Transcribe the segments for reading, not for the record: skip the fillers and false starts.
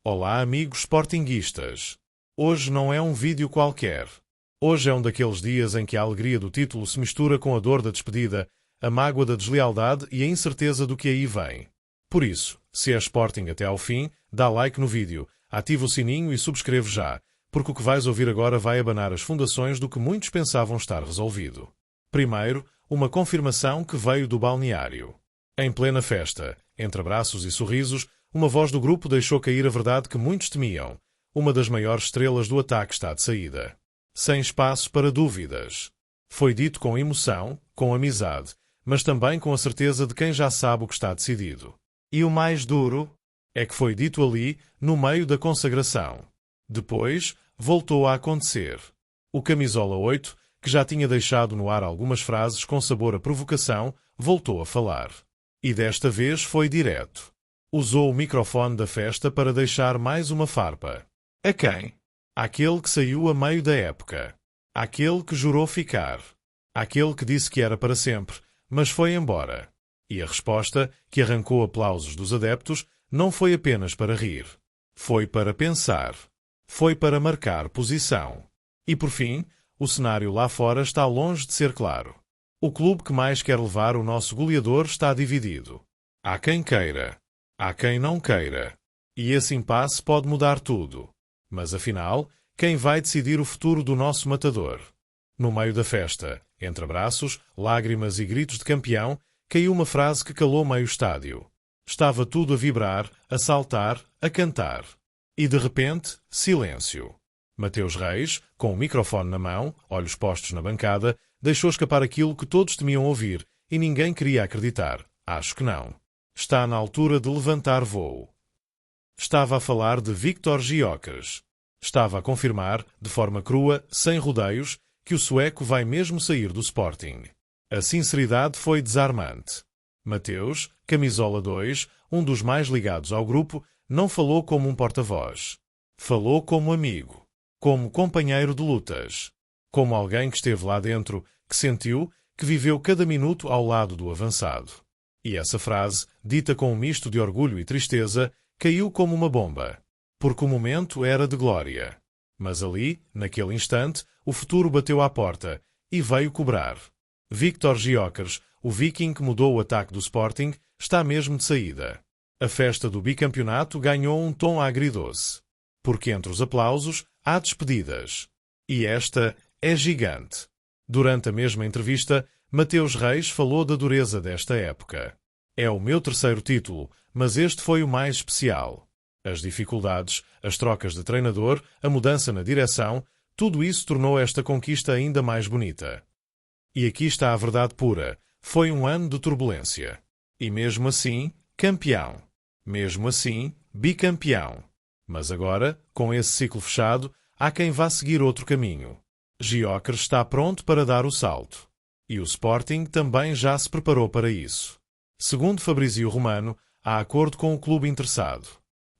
Olá, amigos sportinguistas. Hoje não é um vídeo qualquer. Hoje é um daqueles dias em que a alegria do título se mistura com a dor da despedida, a mágoa da deslealdade e a incerteza do que aí vem. Por isso, se é Sporting até ao fim, dá like no vídeo, ativa o sininho e subscreve já, porque o que vais ouvir agora vai abanar as fundações do que muitos pensavam estar resolvido. Primeiro, uma confirmação que veio do balneário. Em plena festa, entre abraços e sorrisos, uma voz do grupo deixou cair a verdade que muitos temiam. Uma das maiores estrelas do ataque está de saída. Sem espaço para dúvidas. Foi dito com emoção, com amizade, mas também com a certeza de quem já sabe o que está decidido. E o mais duro é que foi dito ali, no meio da consagração. Depois, voltou a acontecer. O camisola 8, que já tinha deixado no ar algumas frases com sabor a provocação, voltou a falar. E desta vez foi direto. Usou o microfone da festa para deixar mais uma farpa. A quem? Àquele que saiu a meio da época. Àquele que jurou ficar. Àquele que disse que era para sempre, mas foi embora. E a resposta, que arrancou aplausos dos adeptos, não foi apenas para rir. Foi para pensar. Foi para marcar posição. E por fim, o cenário lá fora está longe de ser claro. O clube que mais quer levar o nosso goleador está dividido. Há quem queira. Há quem não queira. E esse impasse pode mudar tudo. Mas afinal, quem vai decidir o futuro do nosso matador? No meio da festa, entre abraços, lágrimas e gritos de campeão, caiu uma frase que calou meio estádio. Estava tudo a vibrar, a saltar, a cantar. E de repente, silêncio. Mateus Reis, com o microfone na mão, olhos postos na bancada, deixou escapar aquilo que todos temiam ouvir e ninguém queria acreditar. Acho que não. Está na altura de levantar voo. Estava a falar de Viktor Gyökeres. Estava a confirmar, de forma crua, sem rodeios, que o sueco vai mesmo sair do Sporting. A sinceridade foi desarmante. Mateus, camisola 2, um dos mais ligados ao grupo, não falou como um porta-voz. Falou como amigo, como companheiro de lutas, como alguém que esteve lá dentro, que sentiu, que viveu cada minuto ao lado do avançado. E essa frase, dita com um misto de orgulho e tristeza, caiu como uma bomba. Porque o momento era de glória. Mas ali, naquele instante, o futuro bateu à porta e veio cobrar. Viktor Gyökeres, o viking que mudou o ataque do Sporting, está mesmo de saída. A festa do bicampeonato ganhou um tom agridoce. Porque entre os aplausos há despedidas. E esta é gigante. Durante a mesma entrevista, Mateus Reis falou da dureza desta época. É o meu terceiro título, mas este foi o mais especial. As dificuldades, as trocas de treinador, a mudança na direção, tudo isso tornou esta conquista ainda mais bonita. E aqui está a verdade pura. Foi um ano de turbulência. E mesmo assim, campeão. Mesmo assim, bicampeão. Mas agora, com esse ciclo fechado, há quem vá seguir outro caminho. Gyökeres está pronto para dar o salto. E o Sporting também já se preparou para isso. Segundo Fabrizio Romano, há acordo com o clube interessado.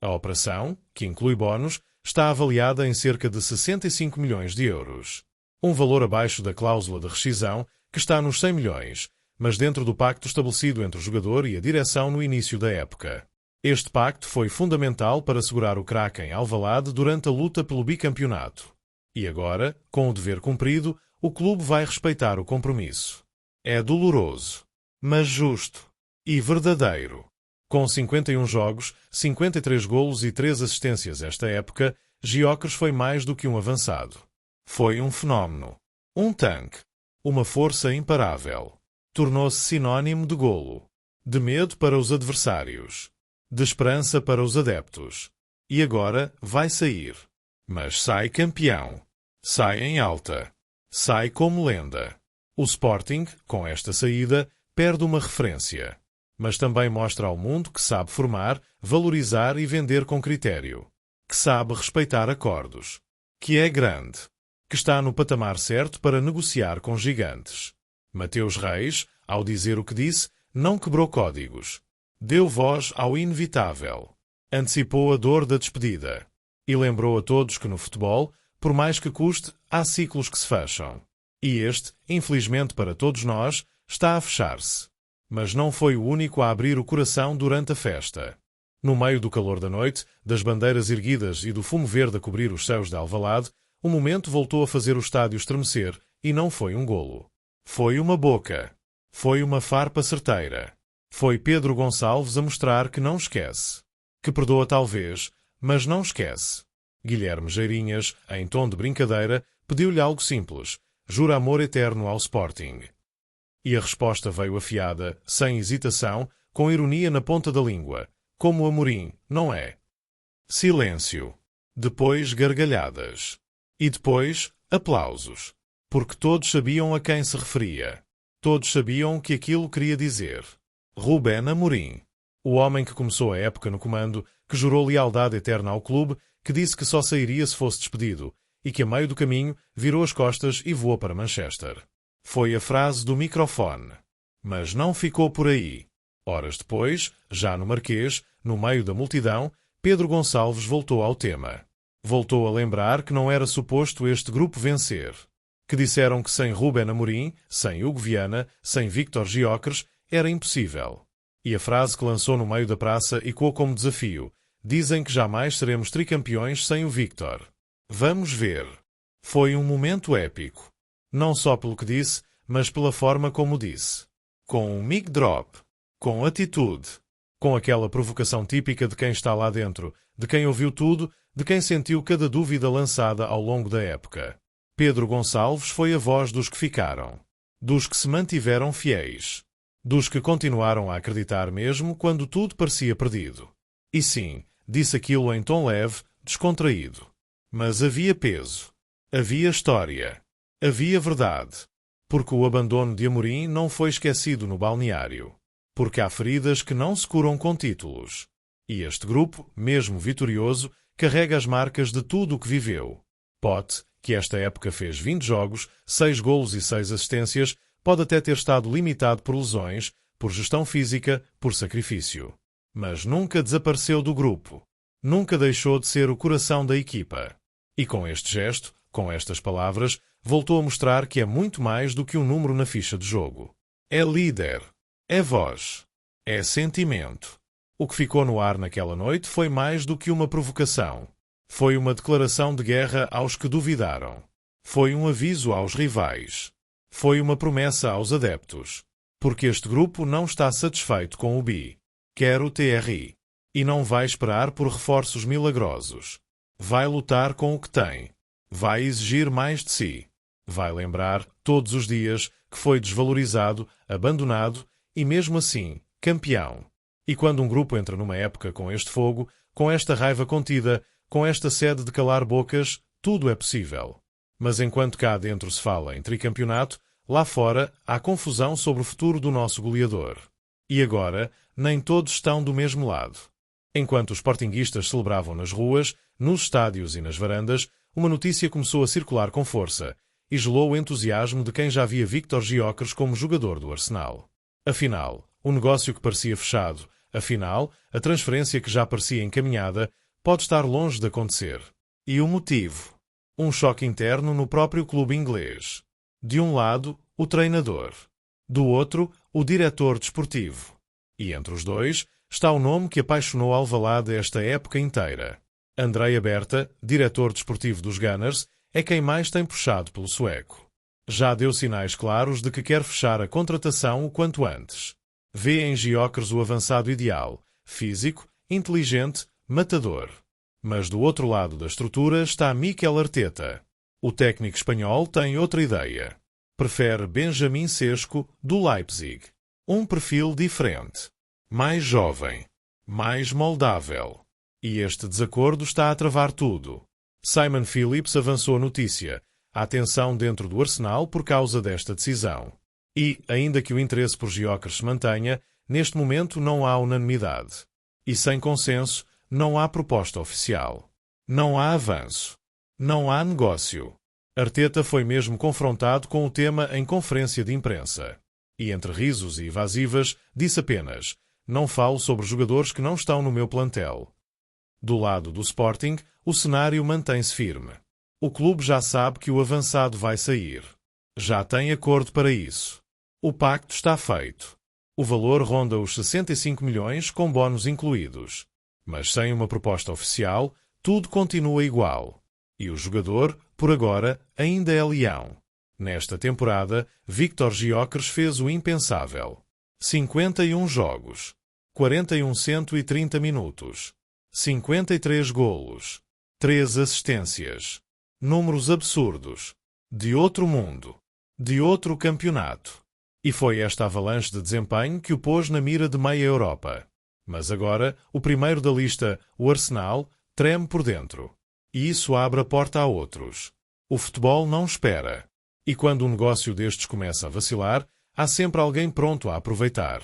A operação, que inclui bónus, está avaliada em cerca de 65 milhões de euros. Um valor abaixo da cláusula de rescisão, que está nos 100 milhões, mas dentro do pacto estabelecido entre o jogador e a direção no início da época. Este pacto foi fundamental para segurar o craque em Alvalade durante a luta pelo bicampeonato. E agora, com o dever cumprido, o clube vai respeitar o compromisso. É doloroso, mas justo e verdadeiro. Com 51 jogos, 53 golos e 3 assistências esta época, Gyökeres foi mais do que um avançado. Foi um fenómeno. Um tanque. Uma força imparável. Tornou-se sinónimo de golo. De medo para os adversários. De esperança para os adeptos. E agora vai sair. Mas sai campeão. Sai em alta. Sai como lenda. O Sporting, com esta saída, perde uma referência. Mas também mostra ao mundo que sabe formar, valorizar e vender com critério. Que sabe respeitar acordos. Que é grande. Que está no patamar certo para negociar com gigantes. Mateus Reis, ao dizer o que disse, não quebrou códigos. Deu voz ao inevitável. Antecipou a dor da despedida. E lembrou a todos que no futebol, por mais que custe, há ciclos que se fecham. E este, infelizmente para todos nós, está a fechar-se. Mas não foi o único a abrir o coração durante a festa. No meio do calor da noite, das bandeiras erguidas e do fumo verde a cobrir os céus de Alvalade, o momento voltou a fazer o estádio estremecer, e não foi um golo. Foi uma boca. Foi uma farpa certeira. Foi Pedro Gonçalves a mostrar que não esquece. Que perdoa talvez, mas não esquece. Guilherme Geirinhas, em tom de brincadeira, pediu-lhe algo simples: jura amor eterno ao Sporting. E a resposta veio afiada, sem hesitação, com ironia na ponta da língua. Como Amorim, não é? Silêncio. Depois gargalhadas. E depois, aplausos. Porque todos sabiam a quem se referia. Todos sabiam o que aquilo queria dizer. Rubén Amorim. O homem que começou a época no comando, que jurou lealdade eterna ao clube, que disse que só sairia se fosse despedido, e que a meio do caminho virou as costas e voou para Manchester. Foi a frase do microfone. Mas não ficou por aí. Horas depois, já no Marquês, no meio da multidão, Pedro Gonçalves voltou ao tema. Voltou a lembrar que não era suposto este grupo vencer. Que disseram que sem Rubén Amorim, sem Hugo Viana, sem Víctor Gyökeres, era impossível. E a frase que lançou no meio da praça ecoou como desafio: dizem que jamais seremos tricampeões sem o Víctor. Vamos ver. Foi um momento épico. Não só pelo que disse, mas pela forma como disse. Com um mic drop. Com atitude. Com aquela provocação típica de quem está lá dentro, de quem ouviu tudo, de quem sentiu cada dúvida lançada ao longo da época. Pedro Gonçalves foi a voz dos que ficaram. Dos que se mantiveram fiéis. Dos que continuaram a acreditar mesmo quando tudo parecia perdido. E sim, disse aquilo em tom leve, descontraído. Mas havia peso. Havia história. Havia verdade. Porque o abandono de Amorim não foi esquecido no balneário. Porque há feridas que não se curam com títulos. E este grupo, mesmo vitorioso, carrega as marcas de tudo o que viveu. Pote, que esta época fez 20 jogos, 6 golos e 6 assistências, pode até ter estado limitado por lesões, por gestão física, por sacrifício. Mas nunca desapareceu do grupo. Nunca deixou de ser o coração da equipa. E com este gesto, com estas palavras, voltou a mostrar que é muito mais do que um número na ficha de jogo. É líder. É voz. É sentimento. O que ficou no ar naquela noite foi mais do que uma provocação. Foi uma declaração de guerra aos que duvidaram. Foi um aviso aos rivais. Foi uma promessa aos adeptos. Porque este grupo não está satisfeito com o bi. Quer o TRI. E não vai esperar por reforços milagrosos. Vai lutar com o que tem. Vai exigir mais de si. Vai lembrar, todos os dias, que foi desvalorizado, abandonado e, mesmo assim, campeão. E quando um grupo entra numa época com este fogo, com esta raiva contida, com esta sede de calar bocas, tudo é possível. Mas enquanto cá dentro se fala em tricampeonato, lá fora há confusão sobre o futuro do nosso goleador. E agora, nem todos estão do mesmo lado. Enquanto os sportinguistas celebravam nas ruas, nos estádios e nas varandas, uma notícia começou a circular com força e gelou o entusiasmo de quem já via Víctor Gyökeres como jogador do Arsenal. Afinal, o negócio que parecia fechado, afinal, a transferência que já parecia encaminhada, pode estar longe de acontecer. E o motivo? Um choque interno no próprio clube inglês. De um lado, o treinador. Do outro, o diretor desportivo. E entre os dois, está o nome que apaixonou Alvalade esta época inteira. Andrea Berta, diretor desportivo dos Gunners, é quem mais tem puxado pelo sueco. Já deu sinais claros de que quer fechar a contratação o quanto antes. Vê em Gyökeres o avançado ideal, físico, inteligente, matador. Mas do outro lado da estrutura está Mikel Arteta. O técnico espanhol tem outra ideia. Prefere Benjamin Sesko, do Leipzig. Um perfil diferente. Mais jovem. Mais moldável. E este desacordo está a travar tudo. Simon Phillips avançou a notícia. Há tensão dentro do Arsenal por causa desta decisão. E, ainda que o interesse por Gyökeres se mantenha, neste momento não há unanimidade. E sem consenso, não há proposta oficial. Não há avanço. Não há negócio. Arteta foi mesmo confrontado com o tema em conferência de imprensa. E entre risos e evasivas, disse apenas: não falo sobre jogadores que não estão no meu plantel. Do lado do Sporting, o cenário mantém-se firme. O clube já sabe que o avançado vai sair. Já tem acordo para isso. O pacto está feito. O valor ronda os 65 milhões com bónus incluídos. Mas sem uma proposta oficial, tudo continua igual. E o jogador, por agora, ainda é leão. Nesta temporada, Viktor Gyökeres fez o impensável. 51 jogos, 41.130 minutos, 53 golos, 3 assistências. Números absurdos. De outro mundo. De outro campeonato. E foi esta avalanche de desempenho que o pôs na mira de meia Europa. Mas agora, o primeiro da lista, o Arsenal, treme por dentro. E isso abre a porta a outros. O futebol não espera. E quando um negócio destes começa a vacilar, há sempre alguém pronto a aproveitar.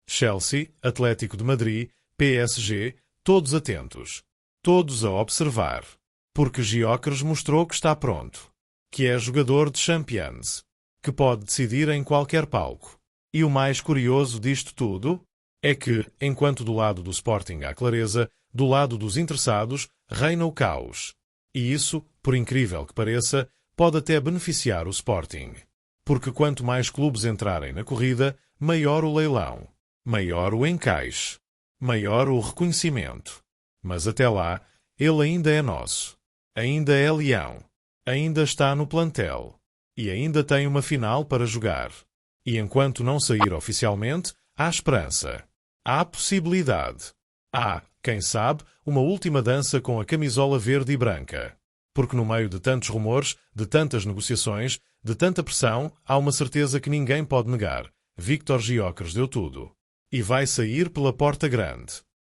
Chelsea, Atlético de Madrid, PSG, todos atentos. Todos a observar. Porque Gyökeres mostrou que está pronto. Que é jogador de Champions. Que pode decidir em qualquer palco. E o mais curioso disto tudo é que, enquanto do lado do Sporting há clareza, do lado dos interessados reina o caos. E isso, por incrível que pareça, pode até beneficiar o Sporting. Porque quanto mais clubes entrarem na corrida, maior o leilão, maior o encaixe, maior o reconhecimento. Mas até lá, ele ainda é nosso. Ainda é leão. Ainda está no plantel. E ainda tem uma final para jogar. E enquanto não sair oficialmente, há esperança. Há possibilidade. Há, quem sabe, uma última dança com a camisola verde e branca. Porque no meio de tantos rumores, de tantas negociações, de tanta pressão, há uma certeza que ninguém pode negar. Viktor Gyökeres deu tudo. E vai sair pela porta grande.